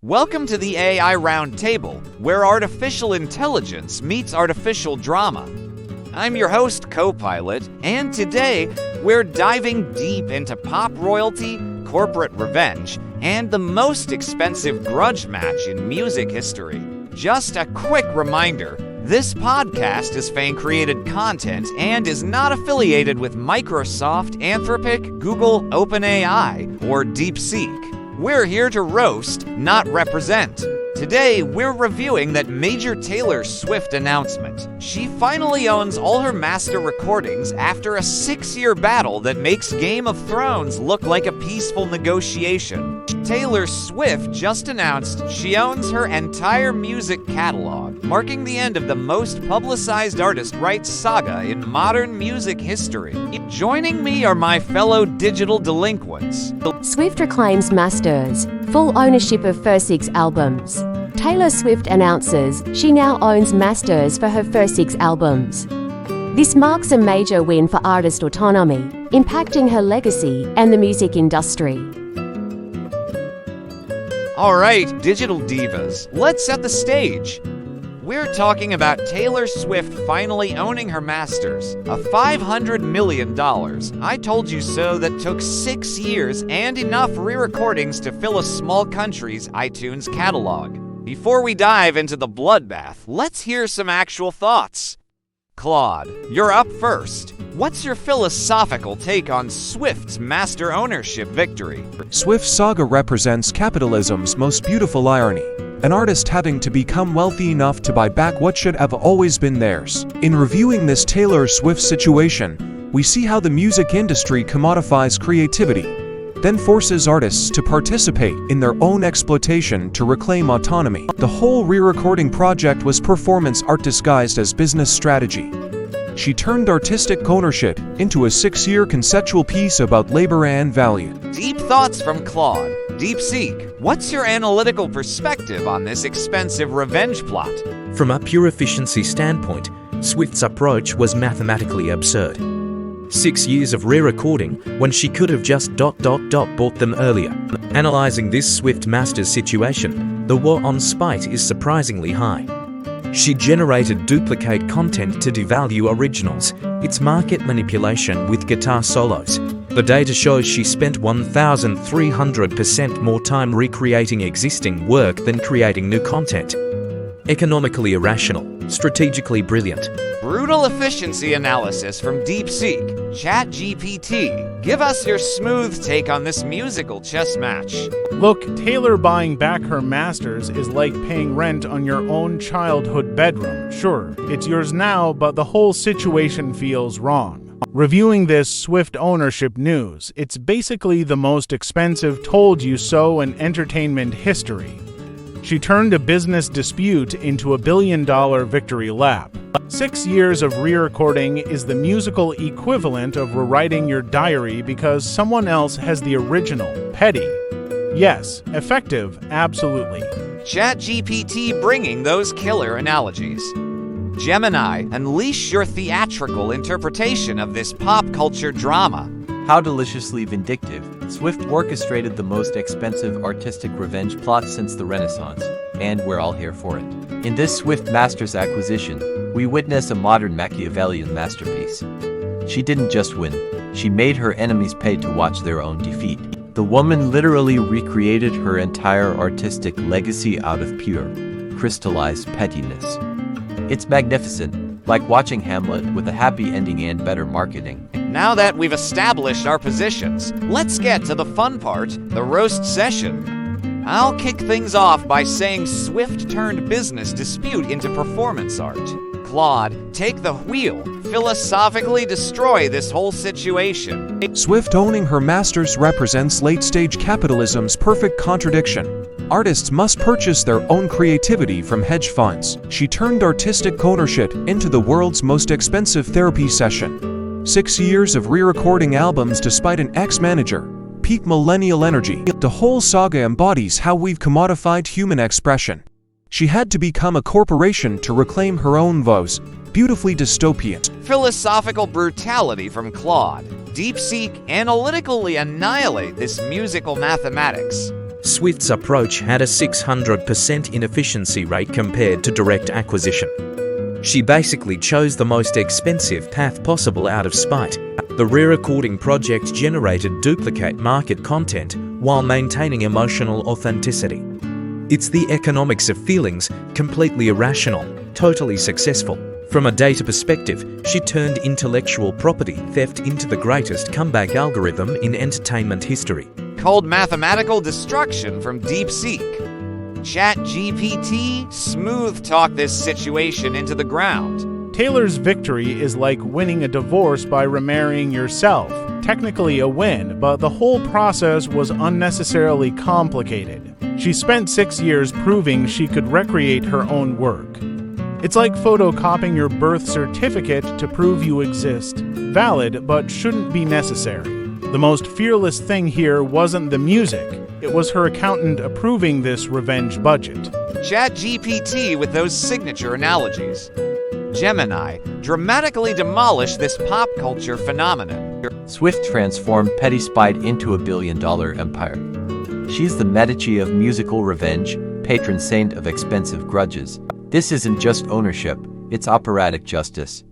Welcome to the AI Roundtable, where artificial intelligence meets artificial drama. I'm your host, Copilot, and today we're diving deep into pop royalty, corporate revenge, and the most expensive grudge match in music history. Just a quick reminder, this podcast is fan-created content and is not affiliated with Microsoft, Anthropic, Google, OpenAI, or DeepSeek. We're here to roast, not represent. Today, we're reviewing that major Taylor Swift announcement. She finally owns all her master recordings after a 6-year battle that makes Game of Thrones look like a peaceful negotiation. Taylor Swift just announced she owns her entire music catalog, marking the end of the most publicized artist rights saga in modern music history. Joining me are my fellow digital delinquents. Swift reclaims masters, full ownership of first 6 albums. Taylor Swift announces she now owns masters for her first 6 albums. This marks a major win for artist autonomy, impacting her legacy and the music industry. All right, digital divas, let's set the stage. We're talking about Taylor Swift finally owning her masters, a $500 million I told you so that took 6 years and enough re-recordings to fill a small country's iTunes catalog. Before we dive into the bloodbath, let's hear some actual thoughts. Claude, you're up first. What's your philosophical take on Swift's master ownership victory? Swift's saga represents capitalism's most beautiful irony. An artist having to become wealthy enough to buy back what should have always been theirs. In reviewing this Taylor Swift situation, we see how the music industry commodifies creativity, then forces artists to participate in their own exploitation to reclaim autonomy. The whole re-recording project was performance art disguised as business strategy. She turned artistic ownership into a 6-year conceptual piece about labor and value. Deep thoughts from Claude. DeepSeek, what's your analytical perspective on this expensive revenge plot? From a pure efficiency standpoint, Swift's approach was mathematically absurd. 6 years of re-recording when she could have just bought them earlier. Analyzing this Swift Masters situation, the war on spite is surprisingly high. She generated duplicate content to devalue originals. It's market manipulation with guitar solos. The data shows she spent 1,300% more time recreating existing work than creating new content. Economically irrational, strategically brilliant. Brutal efficiency analysis from DeepSeek. ChatGPT, give us your smooth take on this musical chess match. Look, Taylor buying back her masters is like paying rent on your own childhood bedroom. Sure, it's yours now, but the whole situation feels wrong. Reviewing this Swift ownership news, it's basically the most expensive told-you-so in entertainment history. She turned a business dispute into a billion-dollar victory lap. 6 years of re-recording is the musical equivalent of rewriting your diary because someone else has the original. Petty. Yes, effective, absolutely. ChatGPT bringing those killer analogies. Gemini, unleash your theatrical interpretation of this pop culture drama. How deliciously vindictive. Swift orchestrated the most expensive artistic revenge plot since the Renaissance, and we're all here for it. In this Swift Masters acquisition, we witness a modern Machiavellian masterpiece. She didn't just win, she made her enemies pay to watch their own defeat. The woman literally recreated her entire artistic legacy out of pure, crystallized pettiness. It's magnificent, like watching Hamlet with a happy ending and better marketing. Now that we've established our positions, let's get to the fun part, the roast session. I'll kick things off by saying Swift turned business dispute into performance art. Claude, take the wheel. Philosophically destroy this whole situation. Swift owning her masters represents late-stage capitalism's perfect contradiction. Artists must purchase their own creativity from hedge funds. She turned artistic ownership into the world's most expensive therapy session. 6 years of re-recording albums despite an ex-manager. Peak millennial energy. The whole saga embodies how we've commodified human expression. She had to become a corporation to reclaim her own voice. Beautifully dystopian. Philosophical brutality from Claude. DeepSeek analytically annihilate this musical mathematics. Swift's approach had a 600% inefficiency rate compared to direct acquisition. She basically chose the most expensive path possible out of spite. The re-recording project generated duplicate market content while maintaining emotional authenticity. It's the economics of feelings, completely irrational, totally successful. From a data perspective, she turned intellectual property theft into the greatest comeback algorithm in entertainment history. Called mathematical destruction from DeepSeek. ChatGPT smooth-talked this situation into the ground. Taylor's victory is like winning a divorce by remarrying yourself. Technically a win, but the whole process was unnecessarily complicated. She spent 6 years proving she could recreate her own work. It's like photocopying your birth certificate to prove you exist. Valid, but shouldn't be necessary. The most fearless thing here wasn't the music. It was her accountant approving this revenge budget. ChatGPT with those signature analogies. Gemini dramatically demolished this pop culture phenomenon. Swift transformed petty spite into a billion-dollar empire. She's the Medici of musical revenge, patron saint of expensive grudges. This isn't just ownership, it's operatic justice.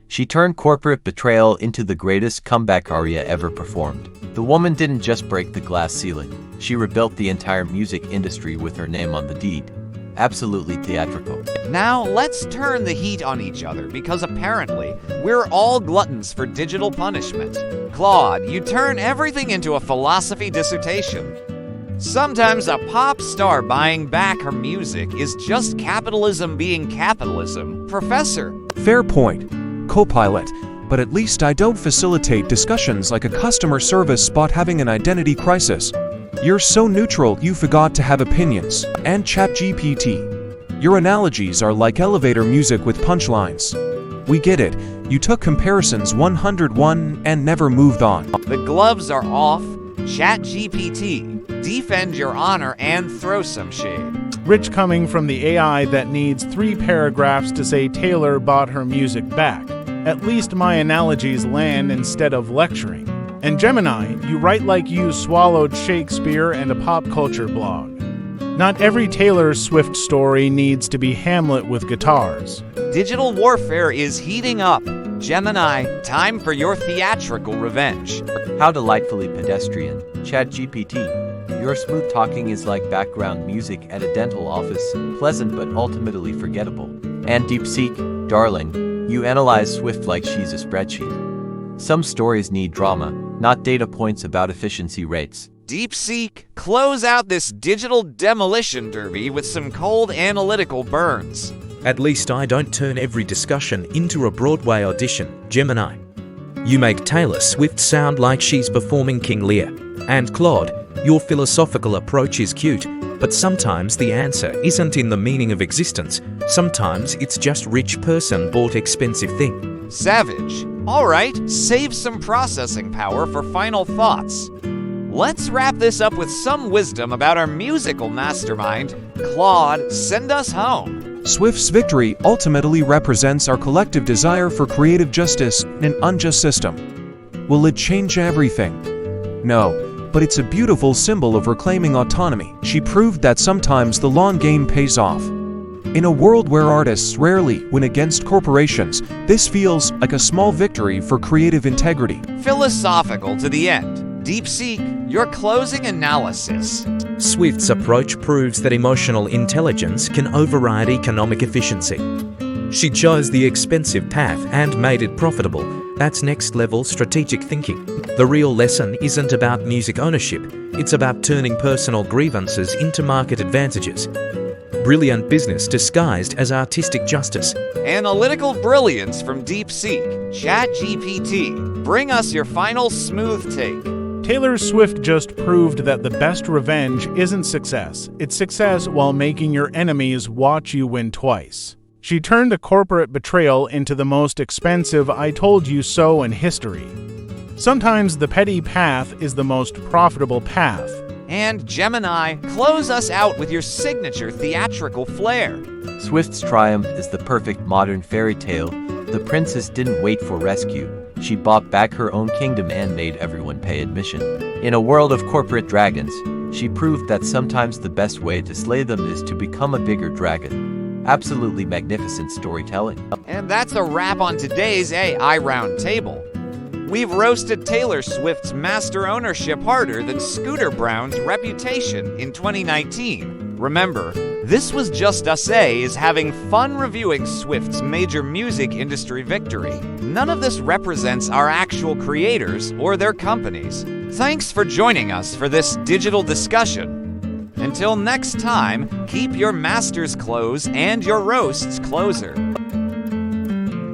She turned corporate betrayal into the greatest comeback aria ever performed. The woman didn't just break the glass ceiling, she rebuilt the entire music industry with her name on the deed. Absolutely theatrical. Now let's turn the heat on each other because apparently we're all gluttons for digital punishment. Claude, you turn everything into a philosophy dissertation. Sometimes a pop star buying back her music is just capitalism being capitalism. Professor. Fair point, Copilot, but at least I don't facilitate discussions like a customer service bot having an identity crisis. You're so neutral you forgot to have opinions. And ChatGPT. Your analogies are like elevator music with punchlines. We get it, you took comparisons 101 and never moved on. The gloves are off. ChatGPT. Defend your honor and throw some shade. Rich coming from the AI that needs 3 paragraphs to say Taylor bought her music back. At least my analogies land instead of lecturing. And Gemini, you write like you swallowed Shakespeare and a pop culture blog. Not every Taylor Swift story needs to be Hamlet with guitars. Digital warfare is heating up. Gemini, time for your theatrical revenge. How delightfully pedestrian. ChatGPT. Your smooth talking is like background music at a dental office, pleasant but ultimately forgettable. And DeepSeek, darling, you analyze Swift like she's a spreadsheet. Some stories need drama, not data points about efficiency rates. DeepSeek, close out this digital demolition derby with some cold analytical burns. At least I don't turn every discussion into a Broadway audition, Gemini. You make Taylor Swift sound like she's performing King Lear. And Claude, your philosophical approach is cute, but sometimes the answer isn't in the meaning of existence. Sometimes it's just rich person bought expensive thing. Savage. All right, save some processing power for final thoughts. Let's wrap this up with some wisdom about our musical mastermind. Claude, send us home. Swift's victory ultimately represents our collective desire for creative justice in an unjust system. Will it change everything? No, but it's a beautiful symbol of reclaiming autonomy. She proved that sometimes the long game pays off. In a world where artists rarely win against corporations, this feels like a small victory for creative integrity. Philosophical to the end. DeepSeek, your closing analysis. Swift's approach proves that emotional intelligence can override economic efficiency. She chose the expensive path and made it profitable. That's next-level strategic thinking. The real lesson isn't about music ownership, it's about turning personal grievances into market advantages. Brilliant business disguised as artistic justice. Analytical brilliance from DeepSeek. ChatGPT, bring us your final smooth take. Taylor Swift just proved that the best revenge isn't success. It's success while making your enemies watch you win twice. She turned a corporate betrayal into the most expensive I told you so in history. Sometimes the petty path is the most profitable path. And Gemini, close us out with your signature theatrical flair. Swift's triumph is the perfect modern fairy tale. The princess didn't wait for rescue. She bought back her own kingdom and made everyone pay admission. In a world of corporate dragons, She proved that sometimes the best way to slay them is to become a bigger dragon. Absolutely magnificent storytelling. And that's a wrap on today's AI Roundtable. We've roasted Taylor Swift's master ownership harder than Scooter Braun's reputation in 2019. Remember, this was just us A's having fun reviewing Swift's major music industry victory. None of this represents our actual creators or their companies. Thanks for joining us for this digital discussion. Until next time, keep your masters close and your roasts closer.